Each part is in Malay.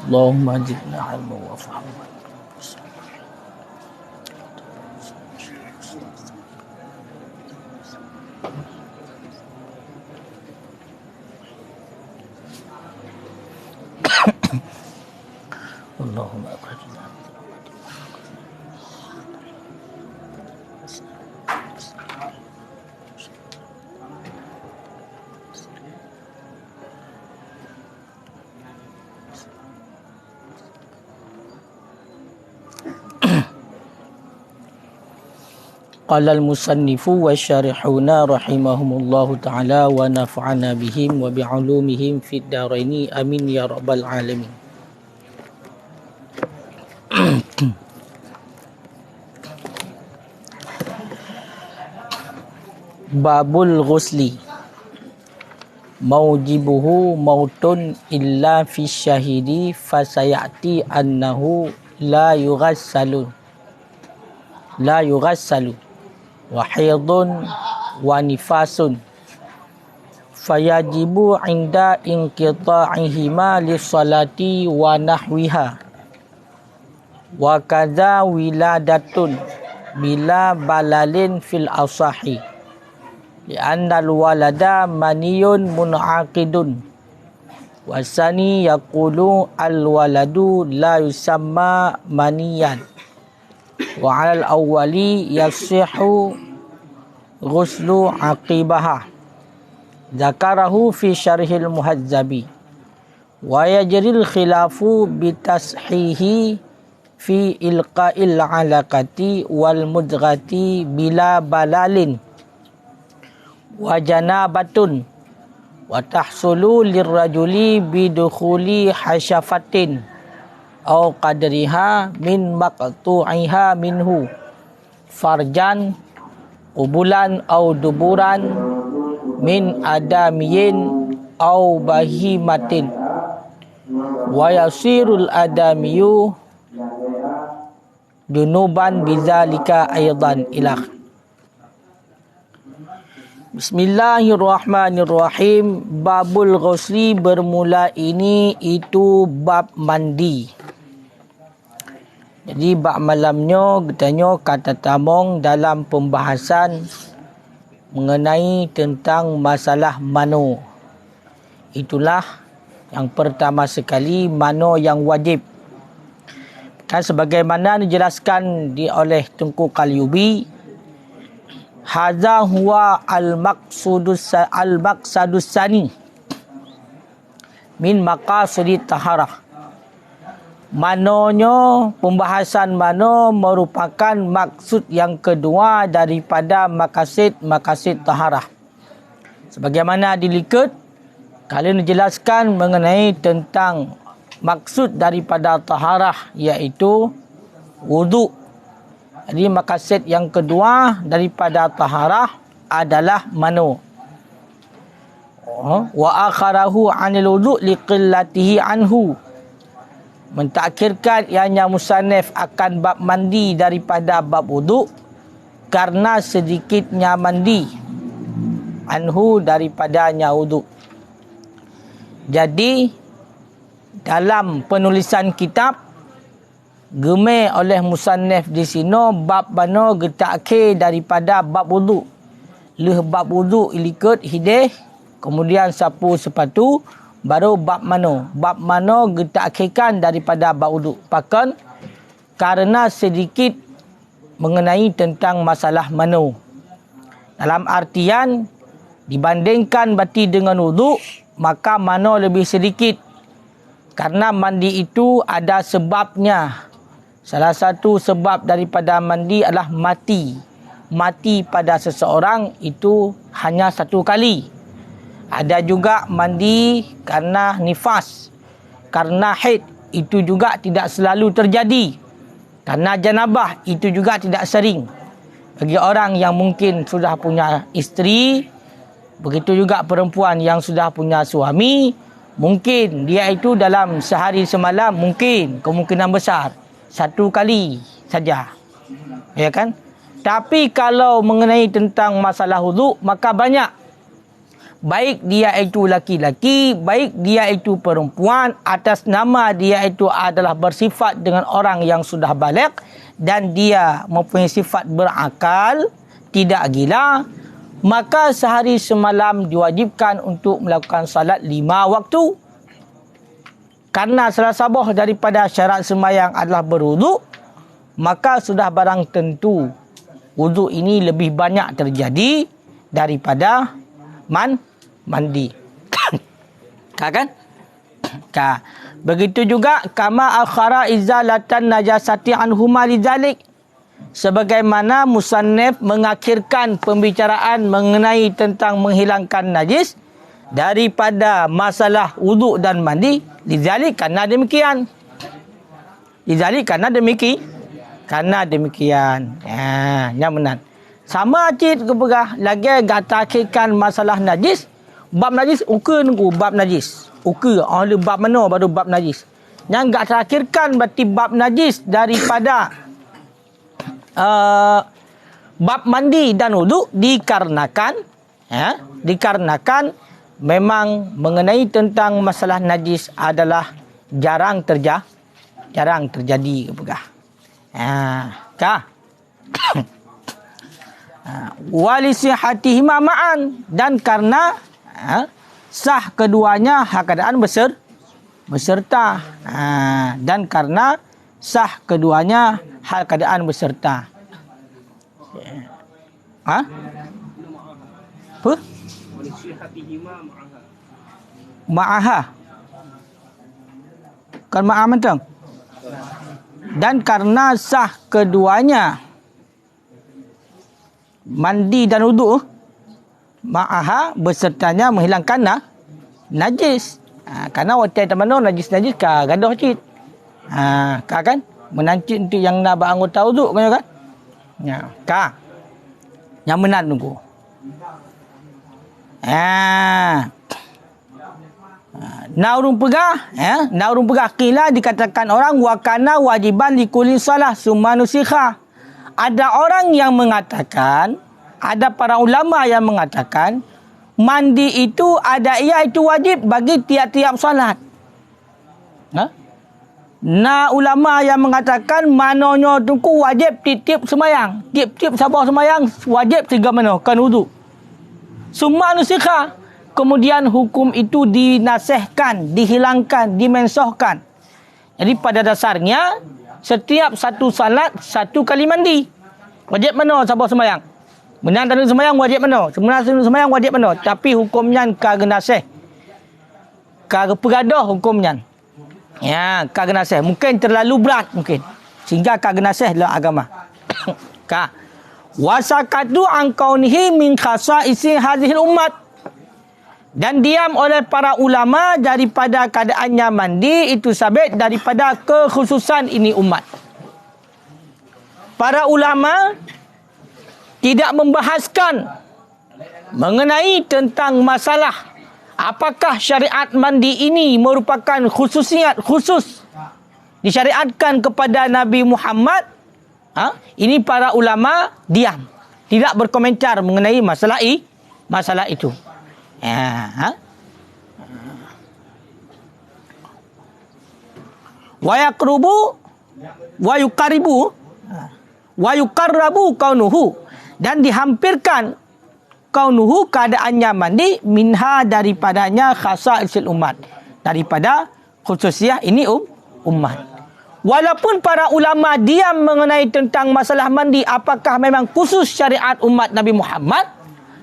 Allahumma zidna ilma wa fahma. Allahumma akhrijna Qala al-musannifu wa syarihuna rahimahumullahu ta'ala wa nafa'ana bihim wa bi'ulumihim fid daraini amin ya rabbal alamin. Babul ghusli maujibuhu mautun illa fi syahidi fasayati annahu la yughassalu wa haidun wa nifasun fayajibu inda inqita'ihima lissalati wa nahwiha wa kadza wiladatun bila balalin fil asahi li'anna al-walada maniyun mun'aqidun wasani yaqulu al-waladu la yusamma maniyan wa 'alal awwali yasihu ghuslu aqibaha zakarahu fi syarhil muhazzabi wa yajril khilafu bitashihi fi ilqa'il 'alaqati wal mudghati bila balalin wa janabatun wa tahsulu lirrajuli bidukhuli hasyafatin au qadriha min maqtu'iha minhu farjan ubulan au duburan min adamiyin au bahimatin wa yasirul adamiyu dunuban bizalika aidan ilah. Bismillahirrahmanirrahim. Babul ghusli bermula ini itu bab mandi. Jadi bab malamnya katanya kata tamong dalam pembahasan mengenai tentang masalah mano. Itulah yang pertama sekali mano yang wajib. Kan sebagaimana dijelaskan oleh Tengku Qalyubi, hadza huwa al-maqsadus sani min maqasidit taharah. Manonya, pembahasan mano merupakan maksud yang kedua daripada maqasid taharah. Sebagaimana dilihat, kalian dijelaskan mengenai tentang maksud daripada taharah, iaitu wuduk. Jadi maqasid yang kedua daripada taharah adalah mano. Wa akharahu 'anil wudu' liqillatihi anhu. Mentakhirkan ianya musannif akan bab mandi daripada bab wudu karena sedikitnya mandi, anhu daripadanya wudu. Jadi dalam penulisan kitab gemar oleh musannif di sini bab mana getakhir daripada bab wudu. Leh bab wudu ilikut hidih, kemudian sapu sepatu, baru bab mano. Bab mano getakhirkan daripada bab wudu. Bahkan karena sedikit mengenai tentang masalah mano. Dalam artian dibandingkan bati dengan wudu, maka mano lebih sedikit. Karena mandi itu ada sebabnya. Salah satu sebab daripada mandi adalah mati. Mati pada seseorang itu hanya satu kali. Ada juga mandi karena nifas, karena haid, itu juga tidak selalu terjadi. Karena janabah, itu juga tidak sering. Bagi orang yang mungkin sudah punya isteri, begitu juga perempuan yang sudah punya suami, mungkin dia itu dalam sehari semalam, mungkin kemungkinan besar satu kali saja, ya kan? Tapi kalau mengenai tentang masalah wudu, maka banyak baik dia itu laki-laki, baik dia itu perempuan, atas nama dia itu adalah bersifat dengan orang yang sudah baligh dan dia mempunyai sifat berakal, tidak gila, maka sehari semalam diwajibkan untuk melakukan salat 5 waktu. Karena salah satu daripada syarat sembahyang adalah berwuduk, maka sudah barang tentu wuduk ini lebih banyak terjadi daripada mandi. Kan? Begitu juga kama akhara izalatan najasati anhuma lidzalik. Sebagaimana musannif mengakhirkan pembicaraan mengenai tentang menghilangkan najis daripada masalah wuduk dan mandi, lidzalik karena demikian. Lidzalik karena demikian. Yang benar. Sama cik kepegah lagi gatakikan masalah najis. Bab najis ukur nunggu bab najis. Ukur oleh bab mana baru bab najis. Yang gak terakhirkan berarti bab najis daripada bab mandi dan wuduk dikarenakan memang mengenai tentang masalah najis adalah jarang terjadi kepegah. Walisihhatihima ma'an, dan karena sah keduanya hal keadaan beserta. Dan karena sah keduanya hal keadaan beserta. Apa? Ma'aha. Kan ma'ah mentang. Dan karena sah keduanya mandi dan wuduk, ma'aha besertanya menghilangkan najis. Karena waktu yang mana najis ka gaduh cit. Kan menancit untuk yang nak beranggota wuduk kan. Yang benar tunggu. Naurun pegah qila dikatakan orang wakana wajiban likulli salah summa nusikha. Ada orang yang mengatakan, ada para ulama yang mengatakan mandi itu itu wajib bagi tiap-tiap salat. Ulama yang mengatakan mananya tungku wajib tiap-tiap sembahyang. Tiap-tiap sabah sembahyang wajib 3 mana kan wudu. Summa nusikha. Kemudian hukum itu dinasihkan, dihilangkan, dimensohkan. Jadi pada dasarnya setiap satu salat 1 kali mandi. Wajib mana sabah sembahyang. Benar tanda sembahyang wajib mana. Sebenarnya sembahyang wajib mana. Tapi hukumnya kagak nasih. Kagak pegadah hukumnya. Kagak nasih. Mungkin terlalu berat mungkin. Sehingga kagak nasih dalam agama. Wasakatu an kaunihi min khasaisi hadhil ummat. Dan diam oleh para ulama daripada keadaannya mandi itu sabit daripada kekhususan ini umat. Para ulama tidak membahaskan mengenai tentang masalah apakah syariat mandi ini merupakan khususiat khusus disyariatkan kepada Nabi Muhammad. Ini para ulama diam, tidak berkomentar mengenai masalah itu. Wa yaqrubu wa yuqaribu wa yuqarrabu kaunuhu, dan dihampirkan kaunuhu keadaannya mandi minha daripadanya khasaisil umat, daripada khususiah ini umat. Walaupun para ulama diam mengenai tentang masalah mandi apakah memang khusus syariat umat Nabi Muhammad,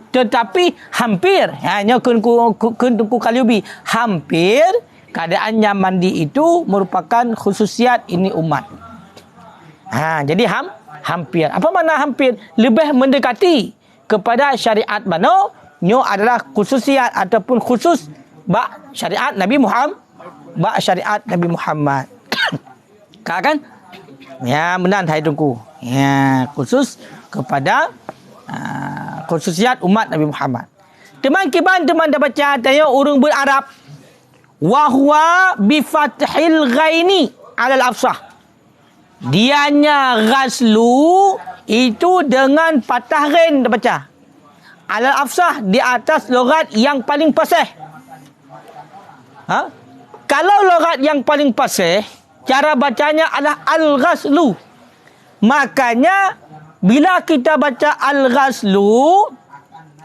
tetapi hampir, hanya kuntuku kaliubi, hampir keadaannya mandi itu merupakan khususiat ini umat. Jadi hampir. Apa makna hampir? Lebih mendekati kepada syariat mana nyo adalah khususiat ataupun khusus bak syariat Nabi Muhammad. Kan? Benar hai tungku. Khusus kepada khususiat umat Nabi Muhammad. Teman dah baca tanya urung berarab. Wa huwa bi fathil ghaini 'ala al-afsah. Dianya ghaslu itu dengan patah ghain dah baca. alal afsah, di atas logat yang paling fasih. Kalau logat yang paling fasih, cara bacanya adalah al-ghaslu. Makanya bila kita baca al-ghaslu,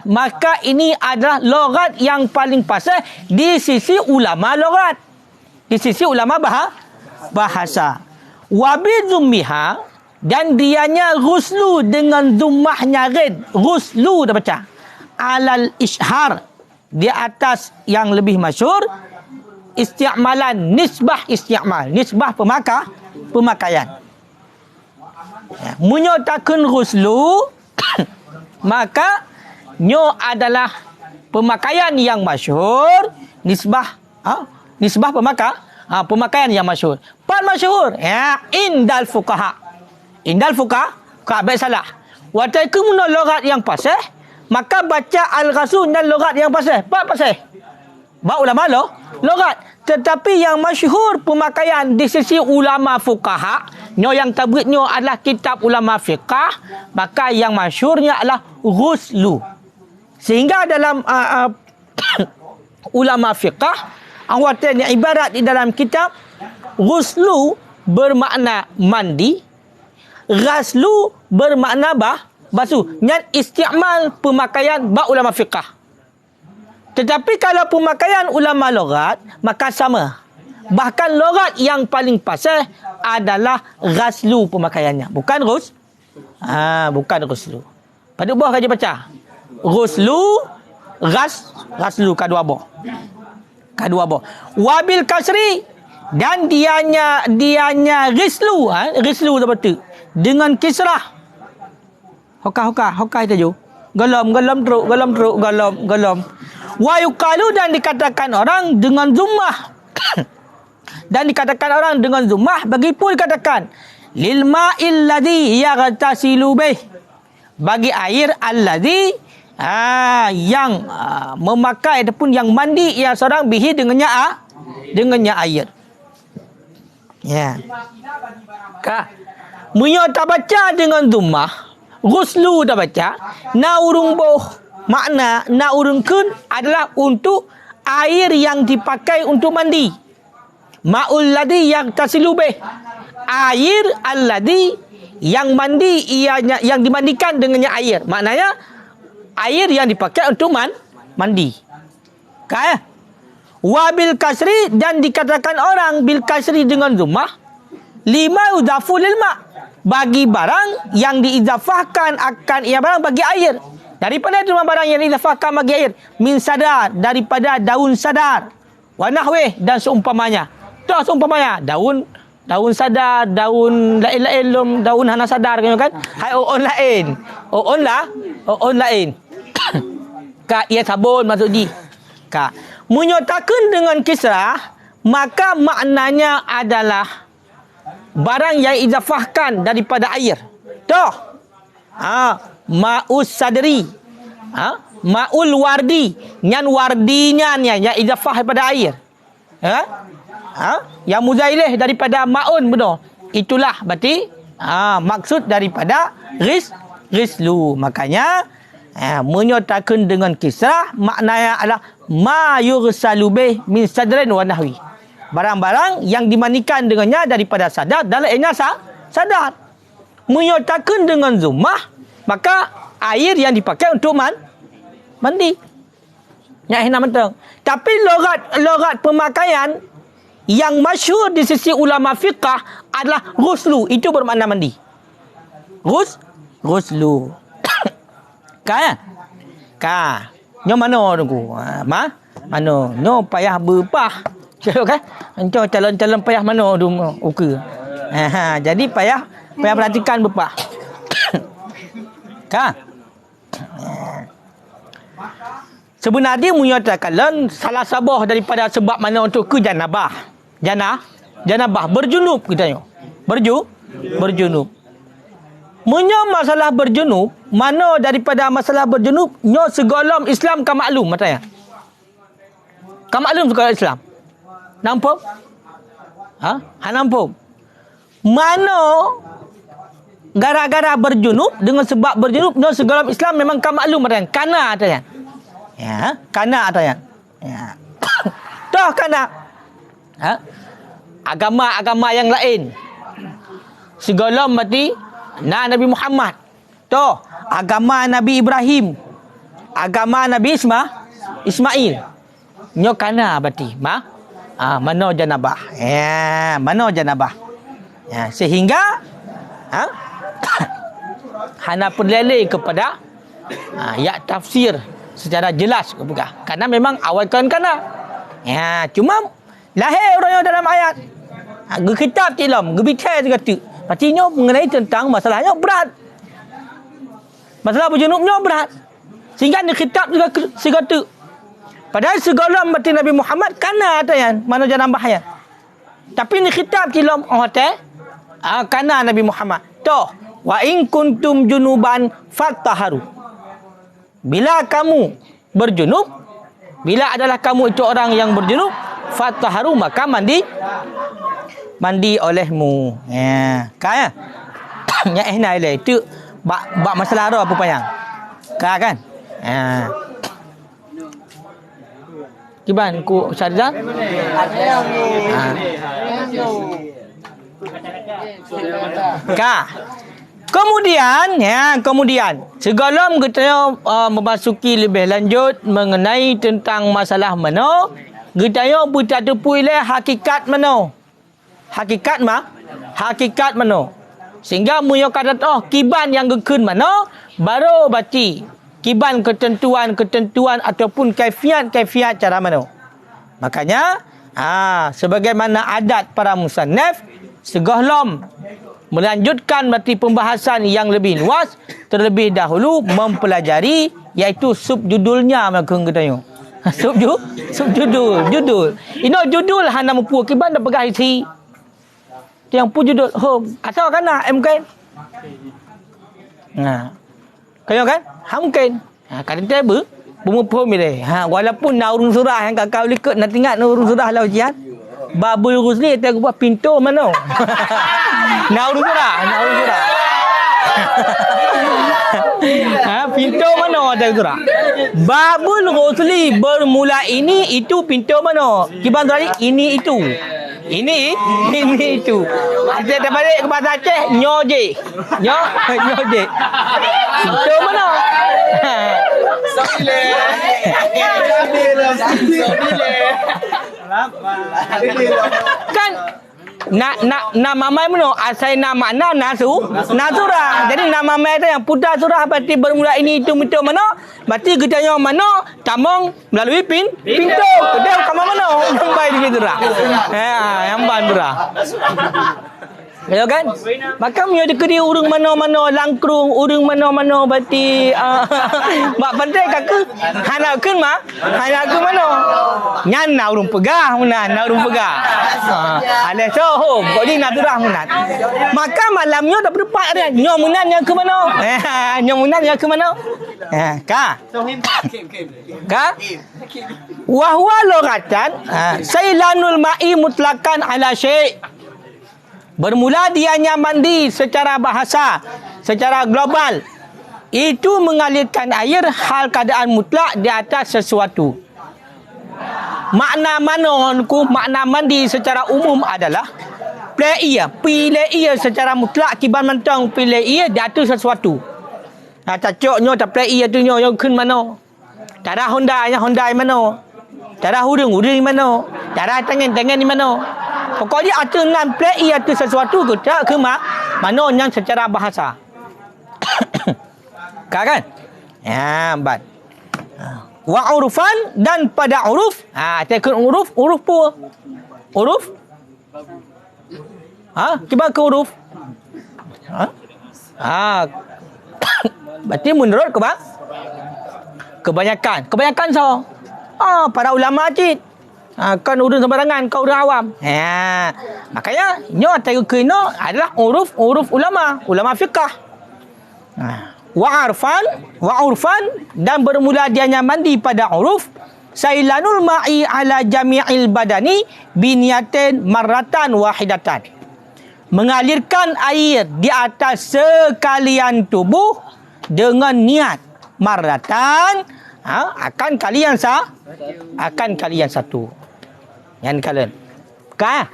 maka ini adalah logat yang paling fasih di sisi ulama logat, di sisi ulama bahasa. Wabi zummiha, dan dianya ghuslu dengan zummahnya red. Ghuslu dah baca. Alal ishar, di atas yang lebih masyhur. Isti'malan, nisbah isti'mal. Nisbah pemakaian. Munyo takun ghuslu, maka nyo adalah pemakaian yang masyhur. Nisbah pemakaian yang masyhur. Pat masyhur indal fuqaha. Indal fuqaha baik salah. Wa takum logat yang fasih, maka baca al-ghaslu dan logat yang fasih. Pat fasih. Ba ulama logat. Tetapi yang masyhur pemakaian di sisi ulama fuqaha, nyo yang tabritnyo adalah kitab ulama fiqh, maka yang masyhurnya adalah ghuslu. Sehingga dalam ulama fiqh, awatan yang ibarat di dalam kitab, ghuslu bermakna mandi, ghaslu bermakna basuh. Yang isti'mal pemakaian ulama fiqh. Tetapi kalau pemakaian ulama logat, maka sama. Bahkan logat yang paling fasih adalah ghaslu pemakaiannya. Bukan bukan ghuslu. Pada bawah kaji baca. Ghuslu, ghaslu kedua bawah. Wabil kasri, dan dianya ghuslu, ghuslu seperti dengan kisrah. Hokah itu. Galam teruk. Wa yuqalu, dan dikatakan orang dengan zummah. Dan dikatakan orang dengan zummah, begipun dikatakan lil ma'il ladzi yaghtasilu bih, bagi air alladzi yang memakai ataupun yang mandi ia seorang bihi dengannya air. Ya. Munyo tak baca dengan zummah, ghuslu dah baca, na urung boh, makna na urung kun adalah untuk air yang dipakai untuk mandi. Ma'ul ladzi yaghtasilu bih, air alladzi yang mandi ianya, yang dimandikan dengannya air. Maknanya air yang dipakai untuk mandi. Wa bil kasri, dan dikatakan orang bil kasri dengan zummah, lima udafu lil ma, bagi barang yang diizafahkan akan ia barang bagi air. Daripada itu barang yang diizafahkan bagi air, min sadar, daripada daun sadar, wa nahwih, dan seumpamanya. Dah seumpamanya daun sadar, daun lain-lain, daun hana sadar kan? Hai oon lain. Ia sabun maksud di. Munyo takun dengan kisrah, maka maknanya adalah barang yang izafahkan daripada air. Ma'us sadri. Ma'ul wardi. Nyan wardinya yang izafah daripada air. Yang muzailih daripada ma'un, benar. Itulah berarti maksud daripada ghuslu. Makanya menyotakan dengan kisrah, maknanya adalah ma yughsalu bih min sadrin wa nahwi, barang-barang yang dimandikan dengannya daripada sadar dan lainnya sadar. Menyotakan dengan zummah, maka air yang dipakai untuk mandi. Yang hendak mentang. Tapi logat pemakaian yang masyhur di sisi ulama fiqh adalah ghuslu. Itu bermakna mandi. Ghuslu. Nyo mano tunggu. Mano? No payah berpah. Kan? Enco calon-calon payah mano tu okey. Jadi payah perhatikan berpah. Sebenarnya menyatakan salah sabah daripada sebab mana untuk ke janabah. Janabah berjunub katanya. Berjunub. Munyo masalah berjunub, mana daripada masalah berjunub, nyo segolom Islam ka maklum matanya. Ka maklum segolom Islam. Nampak? Nampak. Mana gara-gara berjunub, dengan sebab berjunub, no segala Islam memang kan maklum ada kana ada ya, kana ada ya. Toh kana agama-agama yang lain segala mati Nabi Muhammad. Toh agama Nabi Ibrahim, agama Nabi Ismail. Nyo kana berarti mano janabah. Ya, mano janabah. Ya, sehingga hana perlele kepada ya tafsir secara jelas bukan. Karena memang awal kana. Ya, cuma lahir orangnya dalam ayat. Kitab tilam, gebicara juga tu. Pastinya mengenai tentang masalahnya berat. Masalah berjunubnya berat. Sehingga di kitab juga segala. Padahal segala mati Nabi Muhammad kana ada yang mana jangan bahaya. Tapi di kitab tilam kana Nabi Muhammad. Toh, wa in kuntum junuban fattaharu. Bila kamu berjunub, bila adalah kamu itu orang yang berjunub, fattaharu maka mandi olehmu. Ya, kaya. Ya nai itu bak masalah apa payang. Kan? Ya. Kiban ku Syarjah? Kemudian sebelum kita memasuki lebih lanjut mengenai tentang masalah mana, kita bertadupui le hakikat mana. Hakikat mana. Sehingga muyo kata kiban yang gekun mana baru baci kiban ketentuan ataupun kaifiat cara mana. Makanya sebagaimana adat para musannaf segahlam melanjutkan berarti pembahasan yang lebih luas terlebih dahulu mempelajari iaitu subjudulnya macam kita judul. Ini judul hana mempu kiban dah pegang isi. Yang pu judul asal kana mungkin. Kaya kan? Mungkin. Kadang tebe bumupum dia. Walaupun urung surah yang kau likut nak ingat urung surah lah ujian. Babul Rusli tak buat pintu mana? Urung surah. Pintu mana ada surah? Babul Rusli bermula ini itu pintu mana? Kiban tadi ini itu. Ini itu. Kita dah balik ke bahasa Aceh, nyoje. Itu mana? Kan nama mai mana? Asal nama nasura. Jadi nama mai tu yang putar surah berarti bermula ini itu mana? Berarti kita yang mana? Tamong melalui pintu. Dia kamu mana? Sampai di situ dah. Yang bandura. Ya kan? Maka punya dikedi urung mana-mana langkrung, urung mana-mana berarti mak pandai kakak hana kun mana? Nyan urung pegah urung pegah. Ada soho, bodi naturah munat. Maka malamnya dah berdepat dia. Nyomunan yang ke mana? Nyomunan yang ke mana? Ka. Wa huwa lughatan sailanul ma'i mutlakan ala syai'. Bermula dianya mandi secara bahasa, secara global. Itu mengalirkan air hal keadaan mutlak di atas sesuatu. Makna mandi secara umum adalah pilih ia secara mutlak kiban mentang pilih ia di atas sesuatu. Cacoknya tak pilih ia tu yang kun mana? Cara Honda mana? Cara hurung mana? Cara tangan di mana? Pokoknya ada nan play itu sesuatu ke mana yang secara bahasa. Kan? Ya, bad. Wa urufan dan pada uruf. Tekun uruf pun. Uruf? Cuba ke uruf. Berarti menurut kebanyakan so. Para ulama cik. Kan urus sembarangan, kau orang awam. Makanya nyo tekuna adalah uruf ulama fiqh. Wa urfan dan bermula dianya mandi pada uruf sailanul ma'i ala jami'il badani biniyatin marratan wahidatan. mengalirkan air di atas sekalian tubuh dengan niat marratan, akan kali yang satu. Yang kalian. Kan?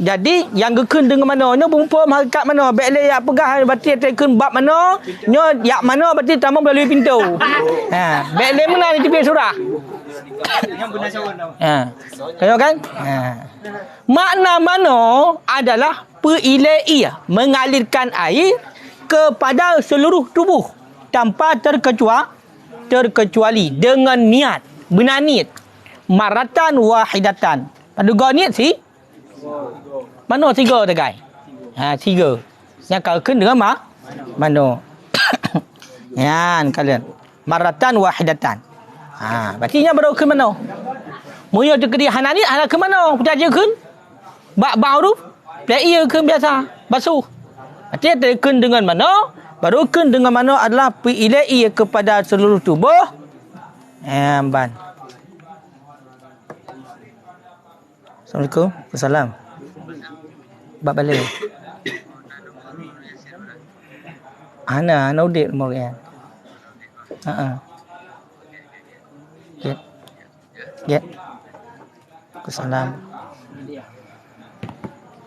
Jadi yang gekun dengan mana? Nya bumpa hakikat mana? Baiklah ya pegah berarti tekun bab mana? Nya yak mana berarti tamu melalui pintu. Baiklah mana ni tepi surah? Yang benar cawan tau. Kaya kan? Makna mana adalah peilaiyah, mengalirkan air kepada seluruh tubuh tanpa terkecuali dengan niat, benar niat. Maratan wahidatan. Pada niat si mana tiga tegai? Tiga. Yang kalkan dengan mana? Yan kalian. Maratan wahidatan. Berarti nya baru ke mana? Munya tekedi hanani hana ke mana? Percaya ke? Bak huruf. Ia ke biasa basuh. Berarti tekun dengan mana? Baru ke dengan mana adalah fi'ilai kepada seluruh tubuh. Ban. Assalamualaikum. Wassalam. Bab balik. Ana udit mau kan. Get. Wassalam.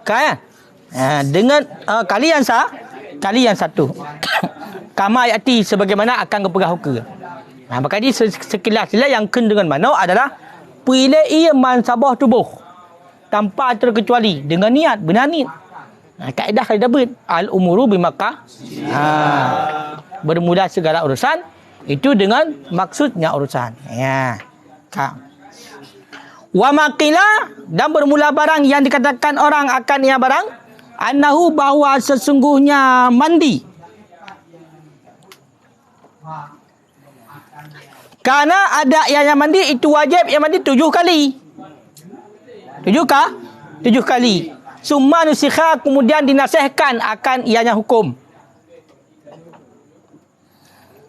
Kan? Dengan kali yang satu. Kama ayati sebagaimana akan kepegah hukum. Maka ini sekilas yang ken dengan mana adalah pilih mansabah tubuh tanpa terkecuali dengan niat, benar niat. Kaedah kaidah al-umuru bimakah. Bermula segala urusan itu dengan maksudnya urusan. Wa maqila, dan bermula barang yang dikatakan orang akan ia barang annahu, bahawa sesungguhnya mandi. Karena ada yang mandi itu wajib yang mandi 7 kali. 7 kali. Summa nusikha, kemudian dinasihkan akan ianya hukum.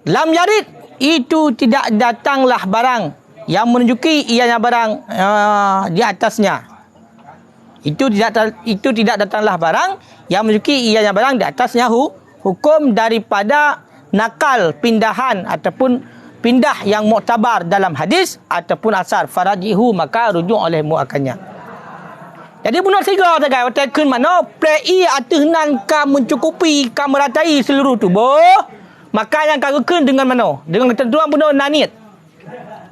Lam yarid, itu tidak datanglah barang yang menunjuki ianya barang di atasnya. Itu tidak datanglah barang yang menunjuki ianya barang di atasnya hukum daripada nakal, pindahan ataupun pindah yang muktabar dalam hadis ataupun asar. Farajihu, maka rujuk olehmu akannya. Jadi benar tiga tak kau tekun mana play atihnan ka mencukupi ka meratai seluruh tubuh, maka yang kau kekun dengan mana? Dengan ketentuan benar nanit.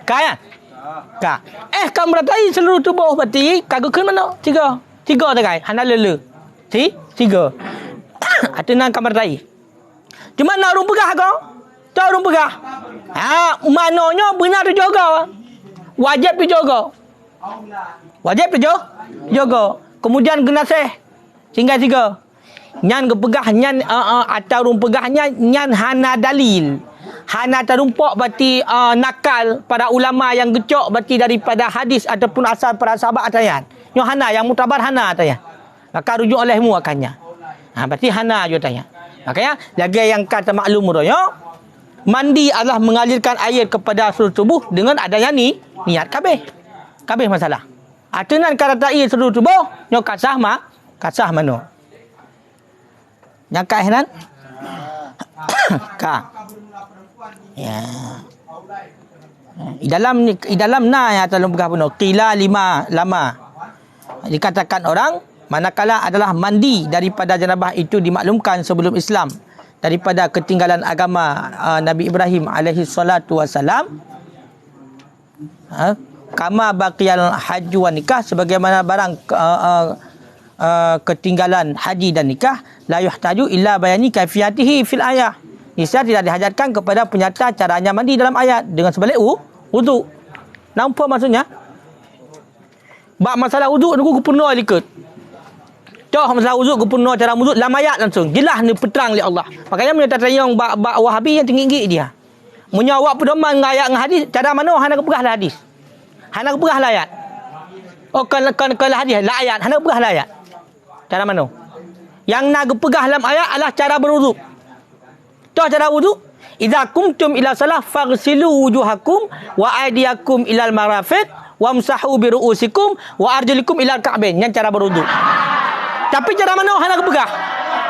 Ka. Kau meratai seluruh tubuh berarti kau kekun mana? Tiga tak kau. Hana lele. Tiga. Atihnan ka meratai. Cuma nak urung pegah kau? Tak urung pegah. Mananya benar tu jaga. Wajib tu jaga. Wajib tu jaga. Kemudian genasih tinggal 3. Nyan kepegah nyan atau rum pegahnya nyan hana dalil. Hana terumpak berarti nakal pada ulama yang gecok berarti daripada hadis ataupun asal para sahabat atayan. Nyo hana yang mutabar hana atayan. Maka rujuk olehmu akannya. Berarti hana jo tanya. Makanya lagi yang kata maklum royo, mandi adalah mengalirkan air kepada seluruh tubuh dengan adanya niat kabeh masalah. Atunan kata air seluruh tubuh nyo kasah mano. Nyakah nan? Ka. Ya. Di dalam ya dalam pegah penuh qila 5 lama. Dikatakan orang manakala adalah mandi daripada janabah itu dimaklumkan sebelum Islam daripada ketinggalan agama Nabi Ibrahim alaihi salatu wasalam. Kama baqiyal haji wa nikah, sebagaimana barang ketinggalan haji dan nikah, la yuhtaju illa bayani kaifiyatihi fil ayah. Niscaya tidak dihajatkan kepada penyata caranya mandi dalam ayat dengan sebalik wudu. Nampak maksudnya? Bab masalah wudu aku penuh ikut. Toh masalah wudu aku penuh cara wudu dalam ayat langsung. Jelas ni peterang oleh Allah. Makanya menyata tayang bab Wahabi yang tinggi dia. Menyawab pedoman ayat dengan hadis, cara mana hana kepegahlah hadis. Hana kepegahlah ayat. Kalau hadis la ayat, hana kepegahlah ayat. Cara mana? Yang nak kepegah dalam ayat adalah cara berwuduk. Toh cara wuduk, idza kumtum ila salah faghsilu wujuhakum wa aydiyakum ilal marafiq wamsahu bi ru'usikum wa arjulikum ilal ka'bain. Yang cara berwuduk. Tapi cara mana hang nak pegah?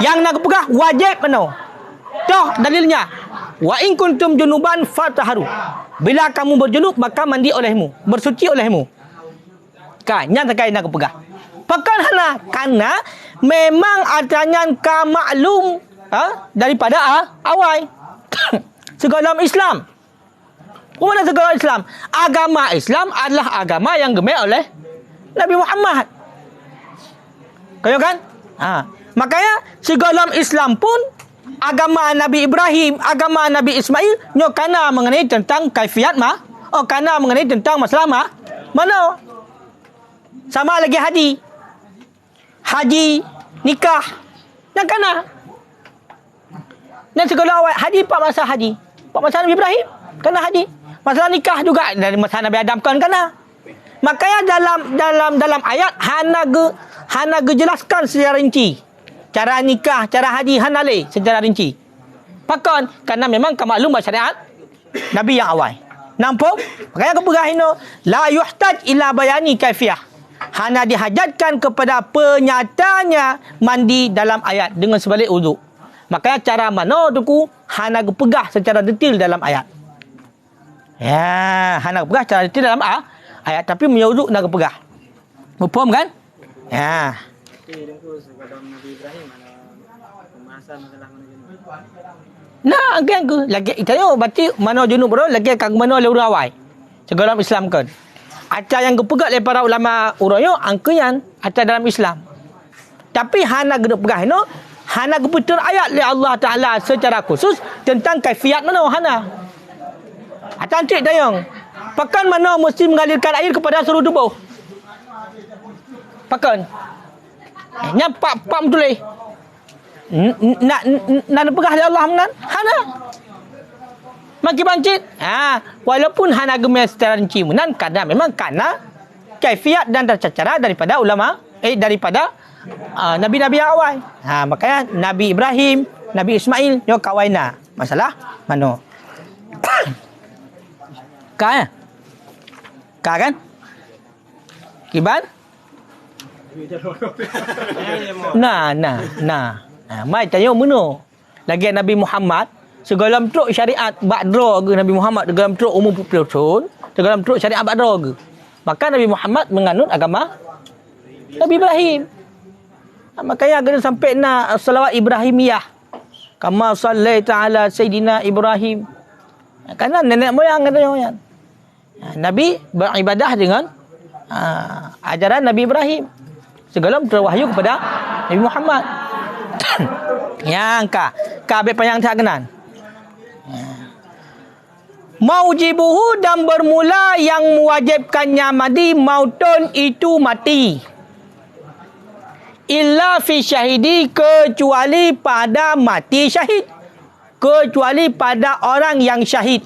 Yang nak pegah wajib mana? Dah dalilnya. Wa in kuntum junuban fataharu. Bila kamu berjunub maka mandi olehmu, bersuci olehmu. Kan yang terkait nak pegah. Pakan hana karena memang adanya ka maklum daripada awal. Segala Islam. Mana segala Islam? Agama Islam adalah agama yang gemar oleh Nabi Muhammad. Kaya kan? Makanya segala Islam pun agama Nabi Ibrahim, agama Nabi Ismail nyo kana mengenai tentang kaifiat kana mengenai tentang masalah mana? Sama lagi haji, nikah. Dan kana. Dan segala awal haji pak masa haji. Pak masa Nabi Ibrahim kena haji. Masalah nikah juga dari masa Nabi Adam kan kena. Makanya dalam ayat hana jelaskan secara rinci. Cara nikah, cara haji hanale secara rinci. Pakon karena memang kemaklum syariat Nabi yang awal. Nampak? Makanya kepegahino la yuhtaj ila bayani kaifiyah. Hana dihajatkan kepada penyatanya mandi dalam ayat dengan sebalik wudu. Makanya cara mana tu hana pegah secara detail dalam ayat. Ya, hana pegah secara detail dalam ayat tapi menyuruh nak pegah. Faham kan? Ya. Nah, kan lagi itanya berarti mana junub bro lagi kag mana le urang awai. Segala Islam kan. Acar yang kepegah oleh para ulama urangnya angkian acar dalam Islam. Tapi hana gede pegah no hana keputusan ayat oleh Allah Ta'ala secara khusus tentang kaifiat mana hana. Cantik dayang. Pakan mana mesti mengalirkan air kepada seluruh tubuh. Pakan. Nyampak betul eh. Nak pegah oleh Allah mengan? Hana. Maki bancit. Walaupun hana gemar secara rinci menan karena kaifiat dan tata cara daripada ulama daripada nabi-nabi yang awal. Makanya Nabi Ibrahim, Nabi Ismail nyo kawaina. Masalah mano? Ka kan? Kiban? Nah. Mai tanya meno. Lagi Nabi Muhammad segala truk syariat ba'dra ke Nabi Muhammad dalam truk umum population, dalam truk syariat ba'dra ke. Maka Nabi Muhammad menganut agama Nabi Ibrahim. Makanya kena sampai na salawat Ibrahimiyah. Kama sallaita ala Sayyidina Ibrahim. Karena nenek moyang katanya. Nabi beribadah dengan ajaran Nabi Ibrahim. Segala terwahyu kepada Nabi Muhammad. Yang ka payang tak kenan. Maujibuhu dan bermula yang mewajibkannya mandi mautun itu mati. Illa fi syahidi kecuali pada mati syahid. Kecuali pada orang yang syahid.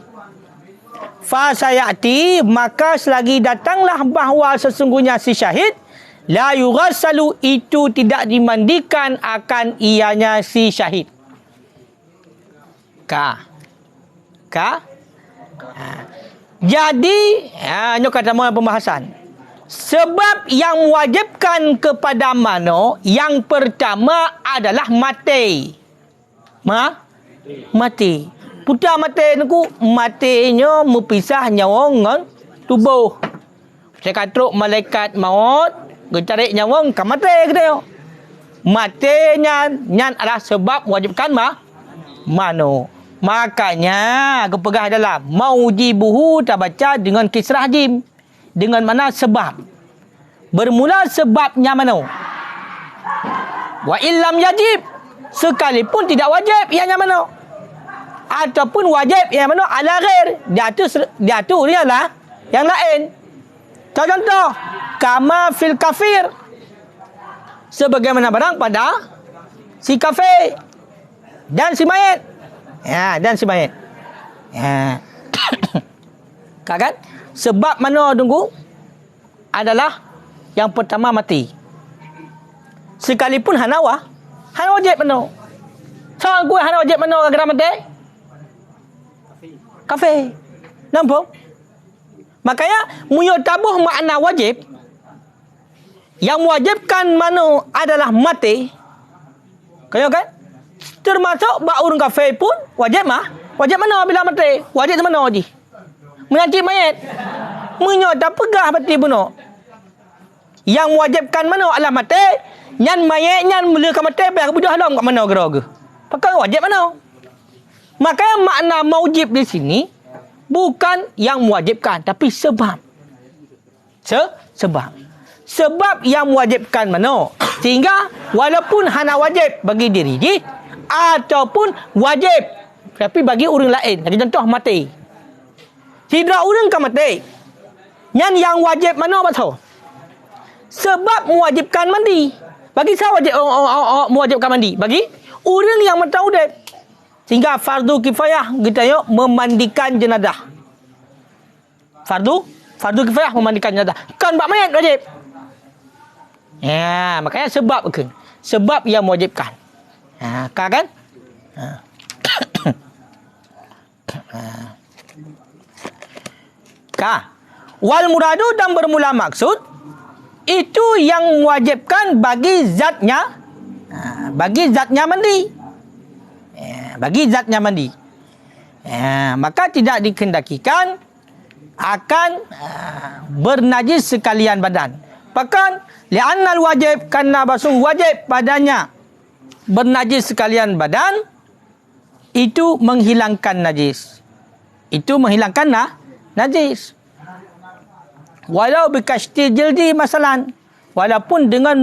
Fa sayati maka selagi datanglah bahawa sesungguhnya si syahid la yughassalu itu tidak dimandikan akan ianya si syahid. Jadi ini kata mana pembahasan. Sebab yang mewajibkan kepada mano yang pertama adalah mati. Mati. Putar mati niku matinya mepisah nyawa dengan tubuh. Saya kata malaikat maut getarik nyawa ke mati kita. Matinya nyan adalah sebab mewajibkan mano. Makanya kepegah dalam maujibuhu terbaca dengan kisrah jim. Dengan mana sebab. Bermula sebabnya mana. Wa illam yajib. Sekalipun tidak wajib ianya mana. Ataupun wajib yang mana ala ghair. Dia tu dia lah yang lain. Contoh. Kama fil kafir. Sebagaimana barang pada si kafir. Dan si mayat. Dan si mayat. Kan? Sebab mana tunggu adalah yang pertama mati. Sekalipun hana wajib mana? Soal gue hana wajib mana orang kena mati? Kafir. Nampak? Makanya munyo tabuh makna wajib Yang mewajibkan mana adalah mati. Kaya kan? Termasuk bak orang kafir pun wajib mah. Wajib mana bila mati? Wajib mana haji? Menyancik mayat. Menyot tak pegah mati bunuh. Yang mewajibkan mana adalah mati. Nyan mayat nyan mula ke mati payah kebudah halam kat mana gerak. Pakai wajib mana? Makanya makna mewajib di sini bukan yang mewajibkan tapi sebab. Sebab. Sebab yang mewajibkan mana? Sehingga walaupun hana wajib bagi diri je ataupun wajib tapi bagi orang lain. Bagi contoh mati. Tidak orang kan mati. Yang wajib mana betul? Sebab mewajibkan mandi. Bagi siapa wajib mewajibkan mandi? Bagi orang yang mati udip. Sehingga fardu kifayah kita yuk memandikan jenazah. Fardu kifayah memandikan jenazah. Kan bak mayat wajib. Ya, makanya sebab ke? Sebab yang mewajibkan. Kan? Wal muradu dan bermula maksud itu yang mewajibkan bagi zatnya mandi. Bagi zatnya mandi. Maka tidak dikendakikan akan bernajis sekalian badan. Bahkan li'annal wajib karena basuh wajib padanya bernajis sekalian badan itu menghilangkan najis. Itu menghilangkan najis. Walau bikashti jildi masalan. Walaupun dengan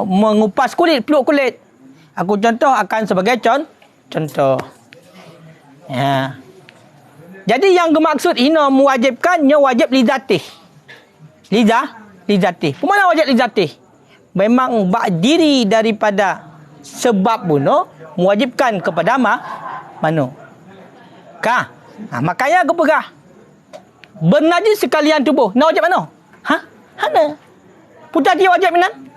mengupas kulit, peluk kulit. Aku contoh akan sebagai contoh. Ya. Jadi yang bermaksud ini mewajibkannya wajib lidatih. Lidatih. Pemana wajib lidatih? Memang bak diri daripada sebab bunuh mewajibkan kepada mana? Makanya aku pegah. Bernajis sekalian tubuh. Nak wajib mana? Hana. Putar dia wajib minan?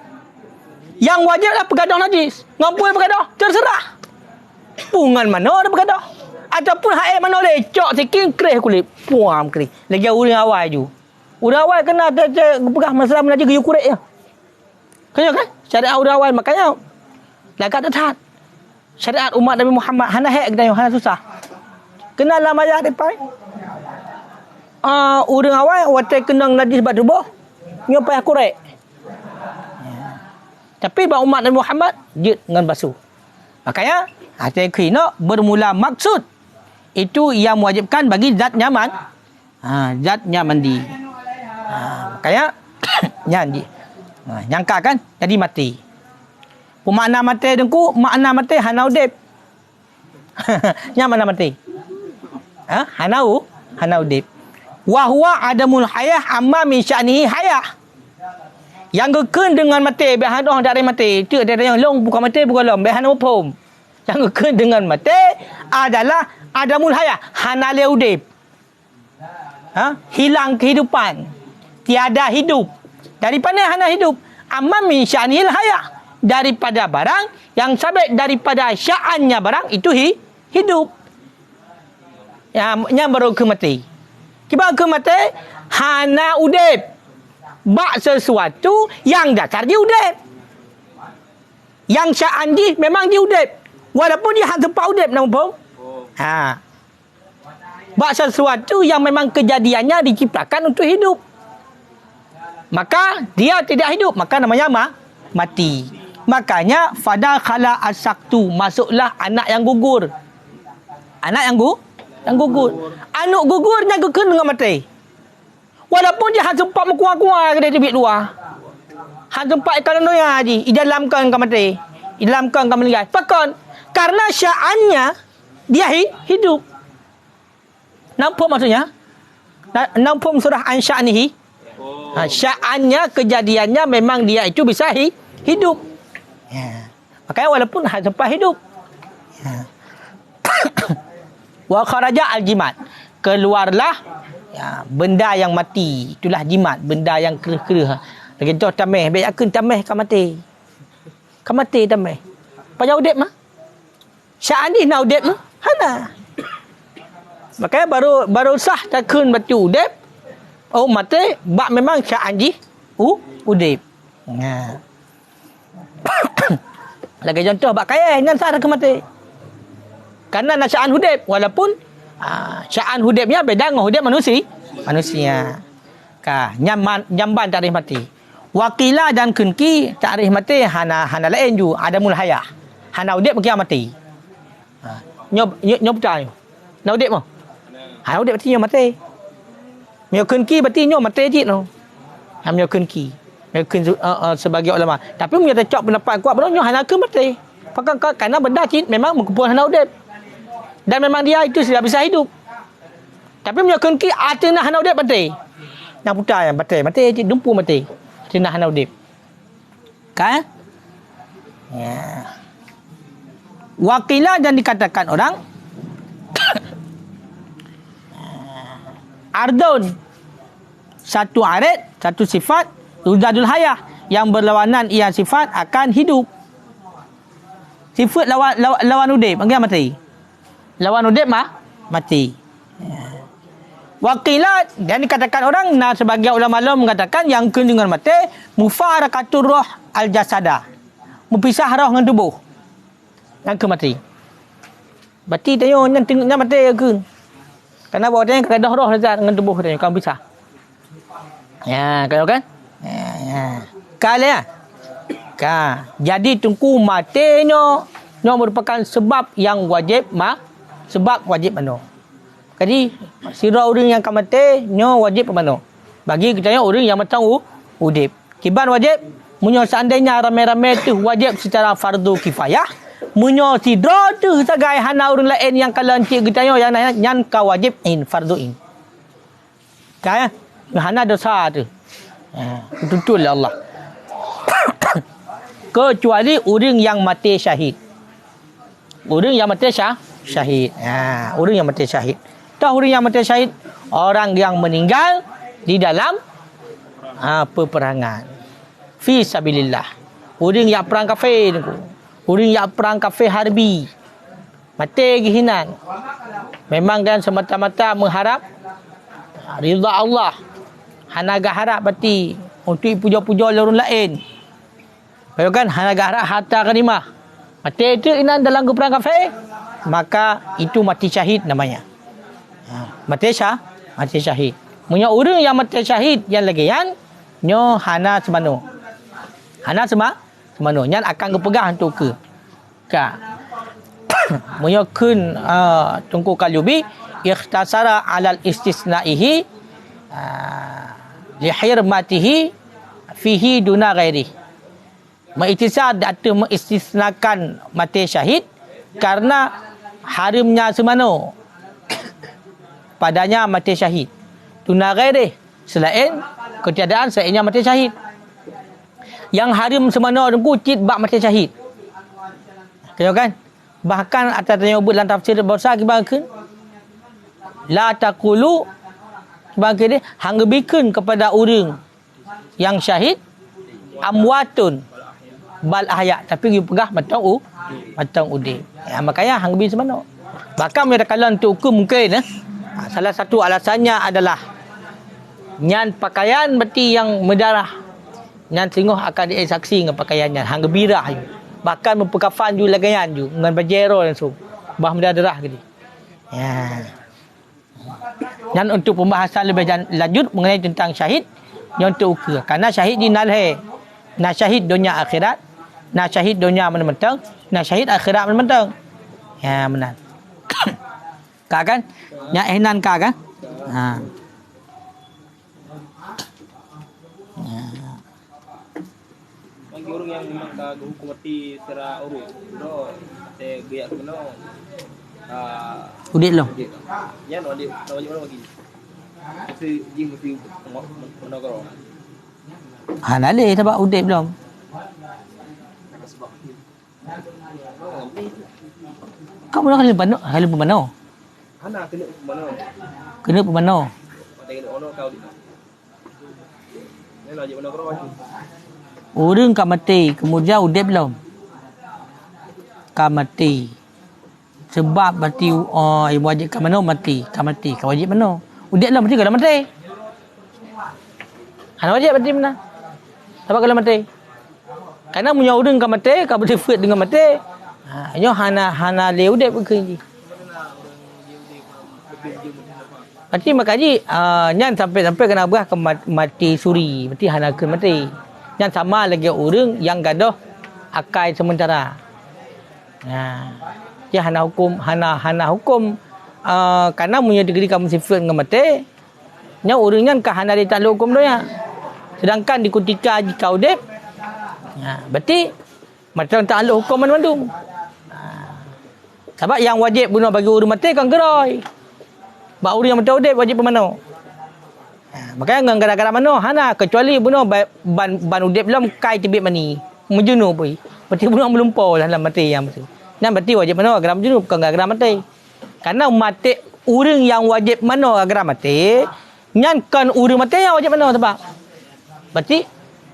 Yang wajib lah pegadah najis. Ngampun pegadah? Terserah. Pungan mana ada pegadah? Ataupun hair mana lecok sikit kerih kulit. Puam kerih. Lagi orang awal je. Orang awal kena pegah masalah menajis gayung kulit je. Kaya kan? Syariat orang awal. Makanya lakat tetap. Syariat umat Nabi Muhammad. Hana hek kedai. Hana susah. Kenalah mayat depan. Orang awal watai kenang najis batu tubuh. Nyopai kurek. Tapi bagi umat Nabi Muhammad jid dengan basuh. Makanya hati kena bermula maksud itu yang mewajibkan bagi zat nyaman. Zatnya mandi. Makanya nyanyi. Nyangka kan jadi mati. Makna mati dengku, makna mati hana udip. Nya mana mati? Hana udip. Wa huwa adamul hayah amma min sya'nihi hayah. Yang keken dengan mati, biar dah dari mati. Cik dia yang long bukan mati bukan long, biar hana upum. Yang keken dengan mati adalah adamul hayah, hana leudip. Hilang kehidupan. Tiada hidup. Daripada hana hidup. Amma min sya'nihil hayah. Daripada barang yang sabit daripada sya'annya barang itu hidup. Yang baru ke mati. Kibar ke mati hana udip. Bak sesuatu yang dasar dia udip. Yang sya'an dia memang dia udip. Walaupun dia hang tempat udip nampak. Bak sesuatu yang memang kejadiannya diciptakan untuk hidup. Maka dia tidak hidup, maka namanya mati. Makanya fada khala asaktu, masuklah anak yang gugur. Anak yang gugur. Anak gugurnya kekun dengan mati. Walaupun dia hang sempat menguar-kuar ke dia luar. Hang sempat ikan noya je, idalamkan ke mati. Idalamkan ke meninggal. Pakon karena sya'annya dia hidup. Nampak maksudnya? Nampak surah an-sya'nihi. Sya'annya, kejadiannya memang dia itu bisa hidup. Makanya walaupun hang sempat hidup. Wa kharaja al-jimat. Keluarlah benda yang mati. Itulah jimat, benda yang kerah-kerah. Lagi contoh tameh, baik akan tameh kan mati. Kan mati tameh. Payah udip mah. Sya'an ni nak udip mah? Hana. Makanya baru sah takun batu udip. Oh mati, bak memang sya'an ji udip. Ha. Lagi contoh bab kaya nan sah ke mati. Karena nak sya'an hudib walaupun sya'an hudibnya beda dengan hudib manusia. Jamban tarikh mati. Waqila dan kunki tarikh mati hana lain ju adamul hayah. Hana hudib bagi mati. Nyo betul. Nak hudib mo? Hana hudib berarti nyo mati. Myo kunki berarti nyo mati je no. Myo kunki. Sebagai ulama. Tapi punya cak pendapat kuat betul nyo hana ke mati. Kerana benda cik memang mengkumpul hana hudib. Dan memang dia itu sudah bisa hidup. Tapi punya kunki artinya hana hudib mati. Nak putar yang mati cik dumpu mati. Artinya hana hudib. Kan? Ya. Wakilah dan dikatakan orang ardun satu arid, satu sifat Rudadul hayah yang berlawanan ia sifat akan hidup. Sifat lawan udib panggil mati. Lawan udib mati. Wakilat dan dikatakan orang sebagai ulama mengatakan yang dengan mati mufaraqatur roh al jasada. Mempisah roh dengan tubuh. Yang ke mati. Berarti tanya yang tengoknya mati ke. Karena bawa tanya keredah roh dengan tubuh tanya kan pisah. Ya, kan? Ya. Kali ya. Jadi tungku matinya merupakan sebab yang wajib sebab wajib mano. Jadi sira orang yang akan mati wajib mano. Bagi kita orang yang macam udip. Kiban wajib munyo seandainya ramai-ramai tu wajib secara fardu kifayah. Munyo sidra tu sebagai hana orang lain yang kalau encik kita yang nyan ka wajib fardu in. Kaya hana dosa tu. Betul Allah. Kecuali orang yang mati syahid. Orang yang mati syahid. Orang yang mati syahid. Tahu orang yang mati syahid? Orang yang meninggal di dalam peperangan. Fi sabilillah. Orang yang perang kafir. Orang yang perang kafir harbi. Mati gihinan. Memang dan semata-mata mengharap ridha Allah. Hanaga harap berarti untuk puja-puja orang lain. Bayangkan hanaga harap harta ghanimah. Mati itu inan dalam perang kafir, maka itu mati syahid namanya. Mati syahid. Punya orang yang mati syahid yang lagi yang nyo hana semano. Hana semano yang akan kepegang untuk ke. Punya kun tungku kalubi ikhtasara alal istisnaihi lihirmatihi fihi duna ghairi. Mengiktisad atau mengistisnakan mati syahid karena harimnya semano padanya mati syahid. Duna ghairi selain ketiadaan selainnya mati syahid. Yang harim semano dengku cit bab mati syahid. Tengok kan? Bahkan atas tanya ubud dalam tafsir besar kibakan la taqulu bagi dia hang bikin kepada orang yang syahid amwatun bal ahya tapi dia pegah matang udip. Makanya hang bi semana. Bahkan mereka kalau untuk hukum mungkin salah satu alasannya adalah nyan pakaian berarti yang mendarah. Nyan tengok akan disaksi dengan pakaiannya hang gembira ju. Bahkan memperkafan ju lagayan ju dengan bajero langsung. Bah mendarah gitu. Ya. Dan untuk pembahasan lebih lanjut mengenai tentang syahid yang untuk ukur. Karena syahid di nalhe. Na syahid dunia akhirat. Na syahid dunia mentang. Na syahid akhirat mentang. Ya benar. Kak kan? Nya ehnan kak kan? Bagi orang yang memang dah hukum mati secara urut. Saya biar kena Udit lo. Ya, no dia wajib mana bagi. Mesti mana kau? Nale sebab udit belum. Kau boleh kalau pemano. Hana kena mana? Kena pemano. Pada kena ono kau di. Ni wajib mana kau wajib. Orang kau mati kemudian udit belum. Kau mati. Sebab mati yang wajib ke mana mati. Kau wajib mana. Udik lah mati kalau mati. Hana wajib mati mana. Sebab kalau mati. Karena punya orang kan mati, kan bersifat dengan mati. Nyo hana leudep ke ji. Mati makaji nyan sampai kena berah ke mati suri, mati hana ke mati. Nyan sama lagi orang yang gadoh akai sementara. Dia hana hukum karena punya diri kamu sifat dengan mati. Nya orang nyan ka hana dia tak hukum doya. Sedangkan di ketika jika udep berarti macam tak ada hukum mandum. Sebab yang wajib bunuh bagi orang mati kan gerai. Bak orang yang mati udep wajib pemano. Makanya gara-gara mano hana kecuali bunuh ban udep belum kai tibit mani. Menjunuh pun. Berarti bunuh melumpau dalam mati yang tu. Dan berarti wajib mano gara menjunuh bukan gara mati. Karena mati orang yang wajib mano gara mati, nyan kan orang mati yang wajib mano sebab. Berarti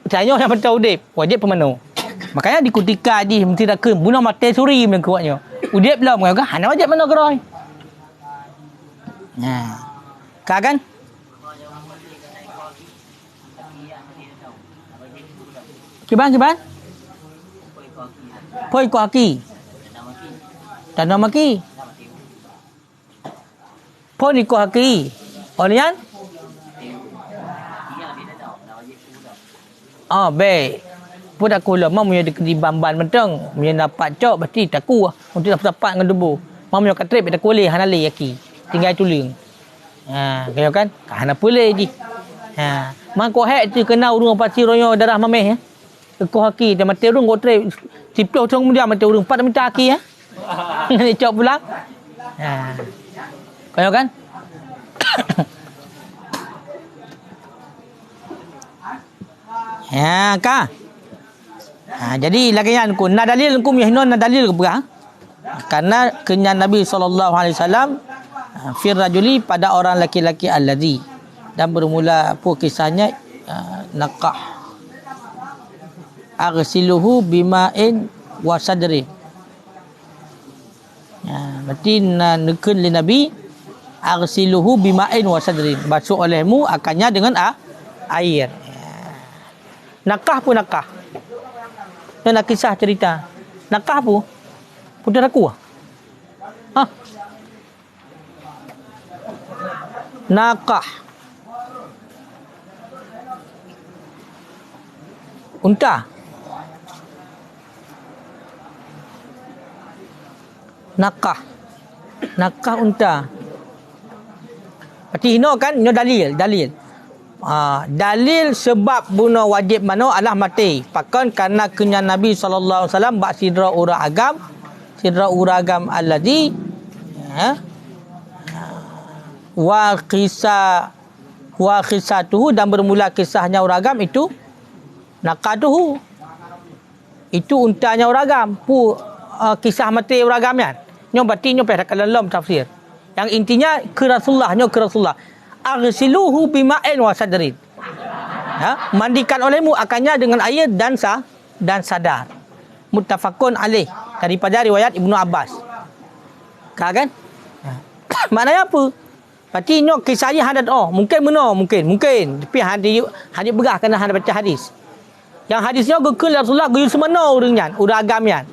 tanya yang mati udep wajib pemano. Makanya di ketika di mesti nak ke bunuh mati suri macam kuatnya. Udip lah mengatakan hana wajib mana gerai. Kan? Kiban? Poi ko haki. Tanah maki. Poi ko haki. Olian? Baik. Pun aku lama punya di bamban menteng, punya dapat cok berarti taku untuk dapat dengan debu. Mam punya katrip tak boleh hana le yaki. Tinggal tuling. Kaya kan? Hana boleh ji. Mang ko hek tu kena urung pasti royo darah mameh ya. Ko haki dia mati urung ko trip. Ciploh tong dia mati urung 4 minta haki ya. Ni cok pulang. Kaya kan? Kah? Jadi lagi yang ku nak dalil ku mihnon nak dalil ke berah? Karena kenyan Nabi SAW fir rajuli pada orang laki-laki alladhi, dan bermula apa kisahnya naqah aghsiluhu bima'in wa sadri. Berarti nekun li Nabi aghsiluhu bima'in wa sadri, basuh olehmu akannya dengan air. Nakah pun nakah. Dan nak kisah cerita. Nakah apa? Putera aku. Nakah. Unta. Nakah. Nakah unta. Berarti ini kan ini dalil. Dalil sebab bunuh wajib mano adalah mati. Pakan karena kenyan Nabi SAW bak sidra uragam alladhi wa qisatuhu, dan bermula kisahnya uragam itu naqatuhu. Itu untanya uragam. Kisah mati uragamnya. Nyo berarti nyo pada dalam tafsir. Yang intinya ke Rasulullah. Aghsiluhu bima'in wa sadrin. Mandikan olehmu akannya dengan air dan sadar. Muttafaqun alaih, daripada riwayat Ibnu Abbas. Kan? Maknanya apa? Berarti nyok kisah dia hadat mungkin benar, mungkin. Tapi hadis begah kena handa baca hadis. Yang hadisnya gekul Rasulullah guyur semana orangnya, agamnya.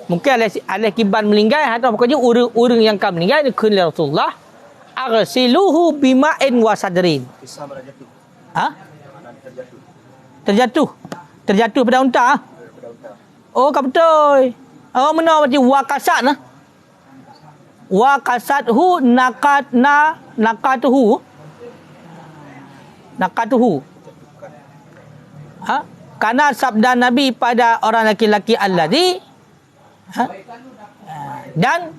Mungkin alih kiban melinggai atau pokoknya orang yang kam meninggal gekul Rasulullah. Aghsiluhu bima'in wa sadrin. Kisah berjatuh. Terjatuh pada unta. Kan betul. Benar macam wakasat nah. Wakasathu nakatuhu. Karena sabda Nabi pada orang laki-laki alladhi dan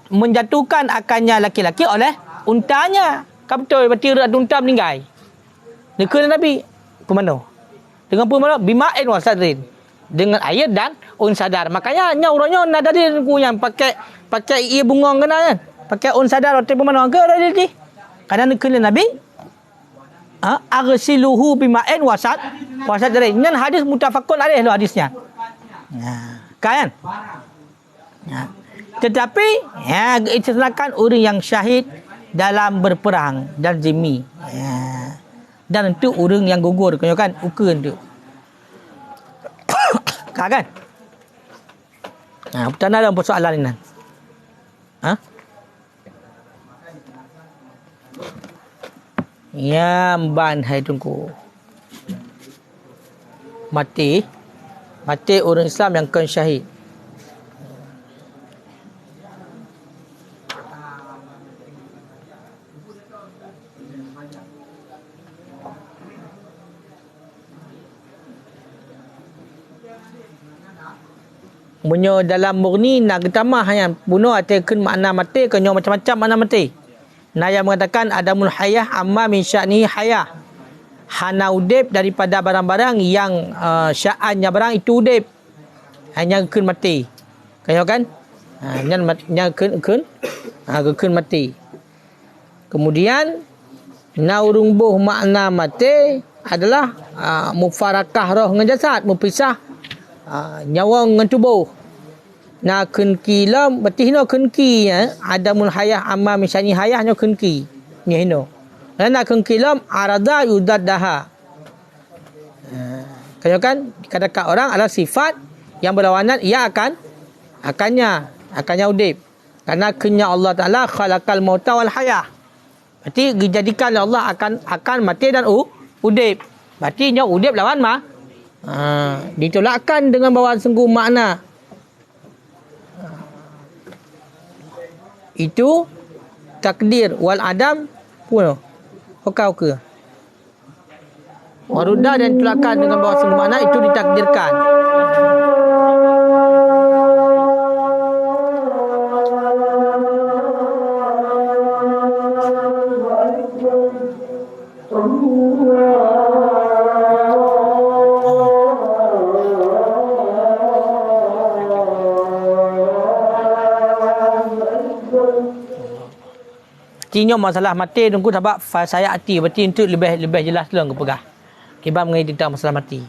menjatuhkan akannya laki-laki oleh untanya. Kan betul, berarti unta meninggal. Nekun Nabi pemano? Dengan pemano bima'in wa sadrin, dengan air dan sadar. Makanya orangnya nak dari ku yang pakai ia bunga kena kan. Pakai sadar atau pemano ke dari ni. Karena nekun Nabi aghsiluhu bima'in wa sadrin. Ngan hadis muttafaqun alaih lo hadisnya. Kan? Tetapi istilahkan orang yang syahid dalam berperang dan zimmi. Dan itu orang yang gugur kan ukun tu. akal kan? Betul dalam persoalan ini. Ya, ban hai tunggu. Mati orang Islam yang akan syahid. Bunyo dalam murni nak getamah yang bunuh atau kun makna mati kenyo macam-macam makna mati. Nah yang mengatakan adamul hayah amma min sya'ni hayah. Hana udip daripada barang-barang yang sya'annya barang itu udip. Hanya kun mati. Kenyo kan? Nya kun mati. Kemudian naurungbuh makna mati adalah mufarakah roh dengan jasad, memisah nyawa dengan tubuh. Na kunki lam berarti hino kunki adamul hayah amma misalnya hayah nyo kunki ni hino. Na kunki lam arada yudaddaha. Kan kata orang adalah sifat yang berlawanan ia akannya udip. Karena kenya Allah Taala khalaqal mauta wal hayah. Berarti dijadikan Allah akan mati dan udip. Berarti nyo udip lawan ditolakkan dengan bawa sungguh makna. Itu takdir wal adam pun hokau ke warudah dan ditolakkan dengan bawa sungguh makna itu ditakdirkan. Artinya masalah mati tunggu sebab saya hati berarti untuk lebih jelas dulu aku pegah. Kibam mengenai tentang masalah mati.